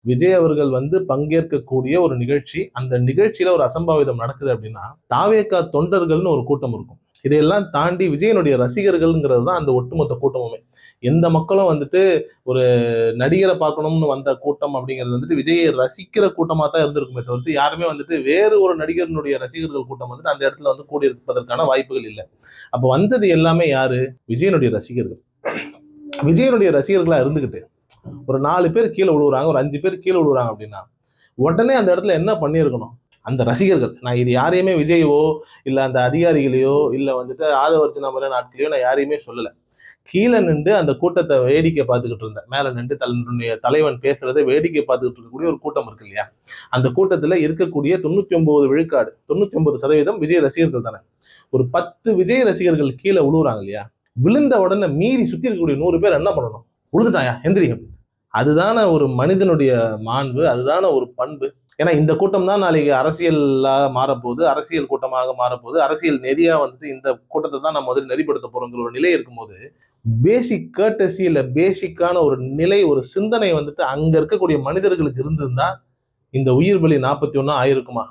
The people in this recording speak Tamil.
விஜய் அவர்கள் வந்து பங்கேற்கக்கூடிய ஒரு நிகழ்ச்சி. அந்த நிகழ்ச்சியில ஒரு அசம்பாவிதம் நடக்குது அப்படின்னா, தாவேகா தொண்டர்கள்னு ஒரு கூட்டம் இருக்கும். இதையெல்லாம் தாண்டி விஜயனுடைய ரசிகர்கள்ங்கிறது தான் அந்த ஒட்டுமொத்த கூட்டமுமே. எந்த மக்களும் வந்துட்டு ஒரு நடிகரை பார்க்கணும்னு வந்த கூட்டம் அப்படிங்கிறது வந்துட்டு விஜயை ரசிக்கிற கூட்டமா தான் இருந்திருக்குமே தவிர்த்து, யாருமே வந்துட்டு வேறு ஒரு நடிகரினுடைய ரசிகர்கள் கூட்டம் வந்துட்டு அந்த இடத்துல வந்து கூடியிருப்பதற்கான வாய்ப்புகள் இல்ல. அப்ப வந்தது எல்லாமே யாரு? விஜயனுடைய ரசிகர்கள். விஜயனுடைய ரசிகர்களா இருந்துகிட்டு ஒரு 4 பேர் கீழே விழுவுறாங்க, ஒரு 5 பேர் கீழே விழுவுறாங்க அப்படின்னா, உடனே அந்த இடத்துல என்ன பண்ணியிருக்கணும்? அந்த ரசிகர்கள், நான் இது யாரையுமே விஜயவோ, இல்ல அந்த அதிகாரிகளையோ, இல்ல வந்துட்டு ஆதவர்ஜுனா மாதிரியான ஆட்களையோ நான் யாரையுமே சொல்லல. கீழ நின்று அந்த கூட்டத்த வேடிக்கை பார்த்துக்கிட்டு இருந்தேன். மேல நின்று தன்னுடைய தலைவன் பேசுறத வேடிக்கை பார்த்துக்கிட்டு இருக்கக்கூடிய ஒரு கூட்டம் இருக்கு இல்லையா? அந்த கூட்டத்துல இருக்கக்கூடிய 99 விழுக்காடு, 99% விஜய் ரசிகர்கள் தானே. ஒரு 10 விஜய் ரசிகர்கள் கீழ விழுவுறாங்க இல்லையா? விழுந்த உடனே மீறி சுத்தி இருக்கக்கூடிய 100 பேர் என்ன பண்ணணும்? "விழுந்துட்டான்யா எந்திரி" அப்படின்னு. அதுதான ஒரு மனிதனுடைய மாண்பு, அதுதான ஒரு பண்பு. ஏன்னா இந்த கூட்டம் தான் நாளைக்கு அரசியலா மாறப்போகுது, அரசியல் கூட்டமாக மாறப்போகுது, அரசியல் நெறியா வந்துட்டு இந்த கூட்டத்த தான் நம்ம வந்து நெறிப்படுத்த போறோங்கிற ஒரு நிலை இருக்கும்போது, பேசிக் கர்ட்டஸி இல்ல பேசிக்கான ஒரு நிலை, ஒரு சிந்தனை வந்துட்டு அங்க இருக்கக்கூடிய மனிதர்களுக்கு இருந்திருந்தா, இந்த உயிர் பலி 41 ஆயிருக்குமா?